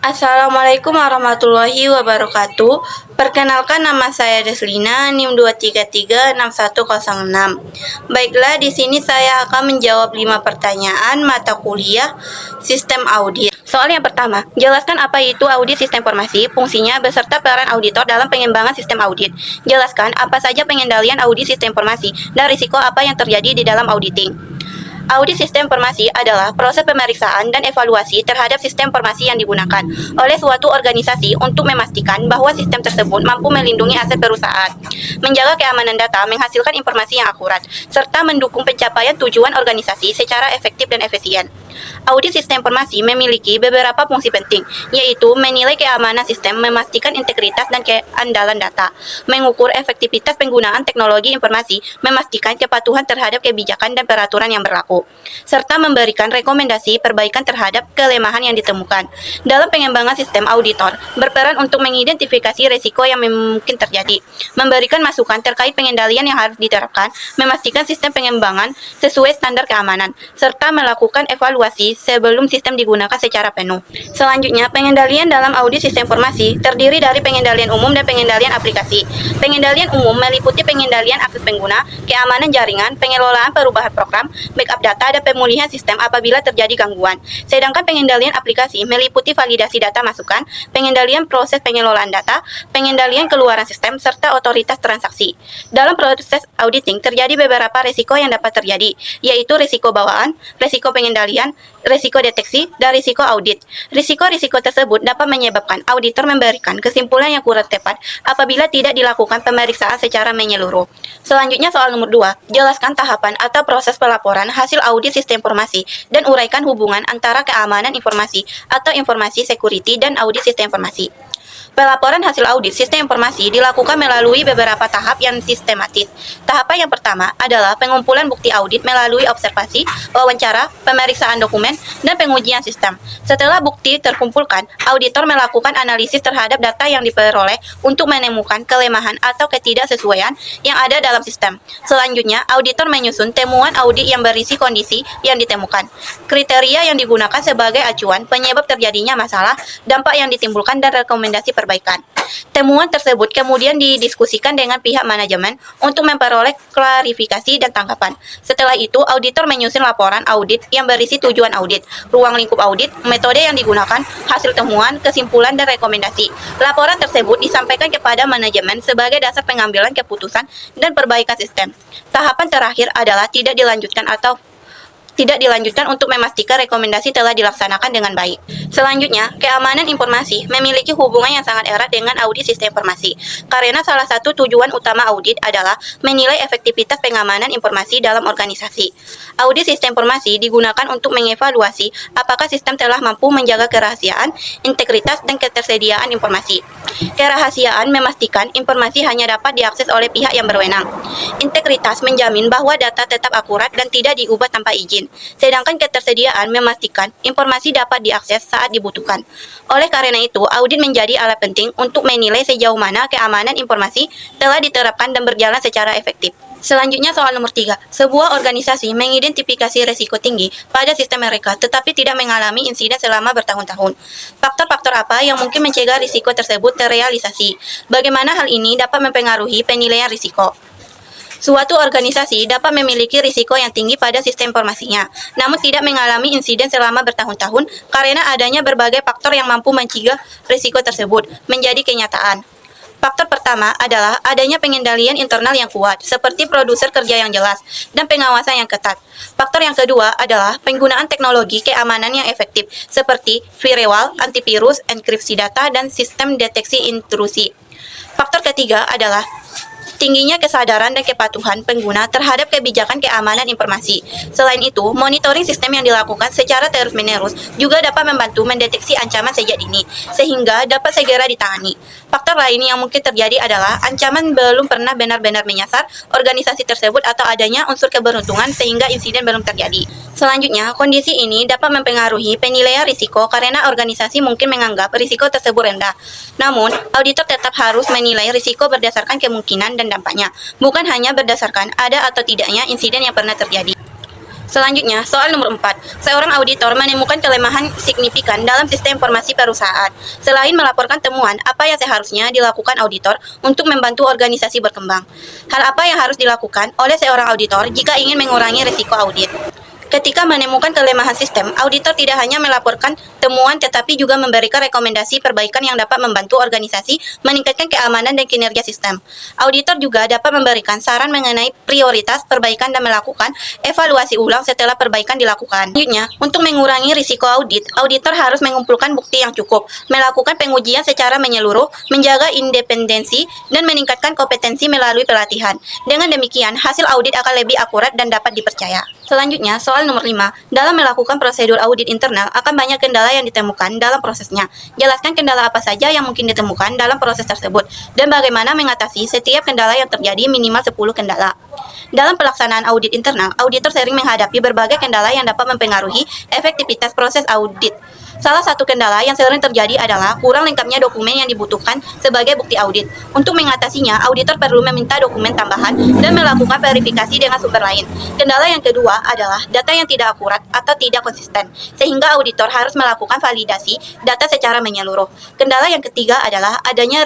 Assalamualaikum warahmatullahi wabarakatuh. Perkenalkan, nama saya Deslina, NIM 2336106. Baiklah, di sini saya akan menjawab 5 pertanyaan mata kuliah Sistem Audit. Soal yang pertama, jelaskan apa itu audit sistem informasi, fungsinya, beserta peran auditor dalam pengembangan sistem audit. Jelaskan apa saja pengendalian audit sistem informasi dan risiko apa yang terjadi di dalam auditing. Audit sistem informasi adalah proses pemeriksaan dan evaluasi terhadap sistem informasi yang digunakan oleh suatu organisasi untuk memastikan bahwa sistem tersebut mampu melindungi aset perusahaan, menjaga keamanan data, menghasilkan informasi yang akurat, serta mendukung pencapaian tujuan organisasi secara efektif dan efisien. Audit sistem informasi memiliki beberapa fungsi penting, yaitu menilai keamanan sistem, memastikan integritas dan keandalan data, mengukur efektivitas penggunaan teknologi informasi, memastikan kepatuhan terhadap kebijakan dan peraturan yang berlaku, serta memberikan rekomendasi perbaikan terhadap kelemahan yang ditemukan. Dalam pengembangan sistem, auditor berperan untuk mengidentifikasi risiko yang mungkin terjadi, memberikan masukan terkait pengendalian yang harus diterapkan, memastikan sistem pengembangan sesuai standar keamanan, serta melakukan evaluasi sebelum sistem digunakan secara penuh. Selanjutnya, pengendalian dalam audit sistem informasi terdiri dari pengendalian umum dan pengendalian aplikasi. Pengendalian umum meliputi pengendalian akses pengguna, keamanan jaringan, pengelolaan perubahan program, backup data, dan pemulihan sistem apabila terjadi gangguan. Sedangkan pengendalian aplikasi meliputi validasi data masukan, pengendalian proses pengelolaan data, pengendalian keluaran sistem, serta otoritas transaksi. Dalam proses auditing terjadi beberapa risiko yang dapat terjadi, yaitu risiko bawaan, risiko pengendalian, risiko deteksi, dan risiko audit. Risiko-risiko tersebut dapat menyebabkan auditor memberikan kesimpulan yang kurang tepat apabila tidak dilakukan pemeriksaan secara menyeluruh. Selanjutnya, soal nomor 2, jelaskan tahapan atau proses pelaporan hasil audit sistem informasi dan uraikan hubungan antara keamanan informasi atau informasi security dan audit sistem informasi. Pelaporan hasil audit sistem informasi dilakukan melalui beberapa tahap yang sistematis. Tahapan yang pertama adalah pengumpulan bukti audit melalui observasi, wawancara, pemeriksaan dokumen, dan pengujian sistem. Setelah bukti terkumpulkan, auditor melakukan analisis terhadap data yang diperoleh untuk menemukan kelemahan atau ketidaksesuaian yang ada dalam sistem. Selanjutnya, auditor menyusun temuan audit yang berisi kondisi yang ditemukan, kriteria yang digunakan sebagai acuan, penyebab terjadinya masalah, dampak yang ditimbulkan, dan rekomendasi perbaikan. Temuan tersebut kemudian didiskusikan dengan pihak manajemen untuk memperoleh klarifikasi dan tanggapan. Setelah itu, auditor menyusun laporan audit yang berisi tujuan audit, ruang lingkup audit, metode yang digunakan, hasil temuan, kesimpulan, dan rekomendasi. Laporan tersebut disampaikan kepada manajemen sebagai dasar pengambilan keputusan dan perbaikan sistem. Tahapan terakhir adalah tidak dilanjutkan untuk memastikan rekomendasi telah dilaksanakan dengan baik. Selanjutnya, keamanan informasi memiliki hubungan yang sangat erat dengan audit sistem informasi, karena salah satu tujuan utama audit adalah menilai efektivitas pengamanan informasi dalam organisasi. Audit sistem informasi digunakan untuk mengevaluasi apakah sistem telah mampu menjaga kerahasiaan, integritas, dan ketersediaan informasi. Kerahasiaan memastikan informasi hanya dapat diakses oleh pihak yang berwenang. Integritas menjamin bahwa data tetap akurat dan tidak diubah tanpa izin. Sedangkan ketersediaan memastikan informasi dapat diakses saat dibutuhkan. Oleh karena itu, audit menjadi alat penting untuk menilai sejauh mana keamanan informasi telah diterapkan dan berjalan secara efektif. Selanjutnya, soal nomor 3. Sebuah organisasi mengidentifikasi risiko tinggi pada sistem mereka tetapi tidak mengalami insiden selama bertahun-tahun. Faktor-faktor apa yang mungkin mencegah risiko tersebut terrealisasi? Bagaimana hal ini dapat mempengaruhi penilaian risiko? Suatu organisasi dapat memiliki risiko yang tinggi pada sistem informasinya, namun tidak mengalami insiden selama bertahun-tahun karena adanya berbagai faktor yang mampu mencegah risiko tersebut menjadi kenyataan. Faktor pertama adalah adanya pengendalian internal yang kuat, seperti produser kerja yang jelas dan pengawasan yang ketat. Faktor yang kedua adalah penggunaan teknologi keamanan yang efektif, seperti firewall, antivirus, enkripsi data, dan sistem deteksi intrusi. Faktor ketiga adalah tingginya kesadaran dan kepatuhan pengguna terhadap kebijakan keamanan informasi. Selain itu, monitoring sistem yang dilakukan secara terus-menerus juga dapat membantu mendeteksi ancaman sejak dini, sehingga dapat segera ditangani. Faktor lain yang mungkin terjadi adalah ancaman belum pernah benar-benar menyasar organisasi tersebut atau adanya unsur keberuntungan sehingga insiden belum terjadi. Selanjutnya, kondisi ini dapat mempengaruhi penilaian risiko karena organisasi mungkin menganggap risiko tersebut rendah. Namun, auditor tetap harus menilai risiko berdasarkan kemungkinan dan dampaknya, bukan hanya berdasarkan ada atau tidaknya insiden yang pernah terjadi. Selanjutnya, soal nomor 4. Seorang auditor menemukan kelemahan signifikan dalam sistem informasi perusahaan. Selain melaporkan temuan, apa yang seharusnya dilakukan auditor untuk membantu organisasi berkembang? Hal apa yang harus dilakukan oleh seorang auditor jika ingin mengurangi risiko audit? Ketika menemukan kelemahan sistem, auditor tidak hanya melaporkan temuan tetapi juga memberikan rekomendasi perbaikan yang dapat membantu organisasi meningkatkan keamanan dan kinerja sistem. Auditor juga dapat memberikan saran mengenai prioritas perbaikan dan melakukan evaluasi ulang setelah perbaikan dilakukan. Selanjutnya, untuk mengurangi risiko audit, auditor harus mengumpulkan bukti yang cukup, melakukan pengujian secara menyeluruh, menjaga independensi, dan meningkatkan kompetensi melalui pelatihan. Dengan demikian, hasil audit akan lebih akurat dan dapat dipercaya. Selanjutnya, soal nomor 5. Dalam melakukan prosedur audit internal, akan banyak kendala yang ditemukan dalam prosesnya. Jelaskan kendala apa saja yang mungkin ditemukan dalam proses tersebut, dan bagaimana mengatasi setiap kendala yang terjadi minimal 10 kendala. Dalam pelaksanaan audit internal, auditor sering menghadapi berbagai kendala yang dapat mempengaruhi efektivitas proses audit. Salah satu kendala yang sering terjadi adalah kurang lengkapnya dokumen yang dibutuhkan sebagai bukti audit. Untuk mengatasinya, auditor perlu meminta dokumen tambahan dan melakukan verifikasi dengan sumber lain. Kendala yang kedua adalah data yang tidak akurat atau tidak konsisten, sehingga auditor harus melakukan validasi data secara menyeluruh. Kendala yang ketiga adalah adanya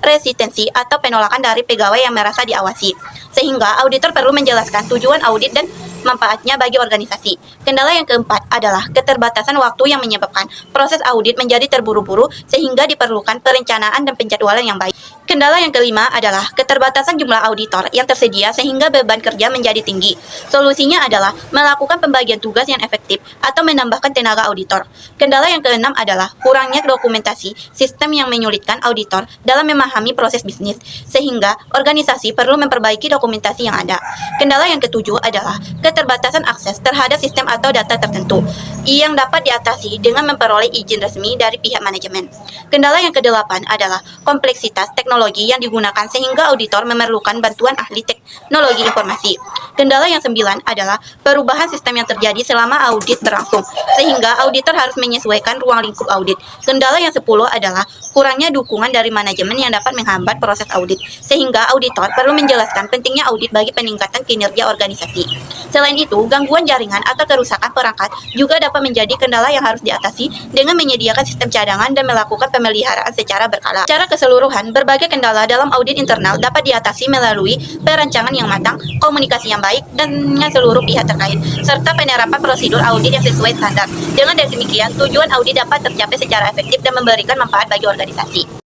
resistensi atau penolakan dari pegawai yang merasa diawasi, sehingga auditor perlu menjelaskan tujuan audit dan manfaatnya bagi organisasi. Kendala yang keempat adalah keterbatasan waktu yang menyebabkan proses audit menjadi terburu-buru sehingga diperlukan perencanaan dan penjadwalan yang baik. Kendala yang kelima adalah keterbatasan jumlah auditor yang tersedia sehingga beban kerja menjadi tinggi. Solusinya adalah melakukan pembagian tugas yang efektif atau menambahkan tenaga auditor. Kendala yang keenam adalah kurangnya dokumentasi sistem yang menyulitkan auditor dalam memahami proses bisnis, sehingga organisasi perlu memperbaiki dokumentasi yang ada. Kendala yang ketujuh adalah keterbatasan akses terhadap sistem atau data tertentu yang dapat diatasi dengan memperoleh izin resmi dari pihak manajemen. Kendala yang kedelapan adalah kompleksitas teknologi yang digunakan sehingga auditor memerlukan bantuan ahli teknologi informasi. Kendala yang 9 adalah perubahan sistem yang terjadi selama audit berlangsung, sehingga auditor harus menyesuaikan ruang lingkup audit. Kendala yang 10 adalah kurangnya dukungan dari manajemen yang dapat menghambat proses audit, sehingga auditor perlu menjelaskan pentingnya audit bagi peningkatan kinerja organisasi. Selain itu, gangguan jaringan atau kerusakan perangkat juga dapat menjadi kendala yang harus diatasi dengan menyediakan sistem cadangan dan melakukan pemeliharaan secara berkala. Secara keseluruhan, berbagai kendala dalam audit internal dapat diatasi melalui perancangan yang matang, komunikasi yang baik dengan seluruh pihak terkait, serta penerapan prosedur audit yang sesuai standar. Dengan demikian, tujuan audit dapat tercapai secara efektif dan memberikan manfaat bagi organisasi.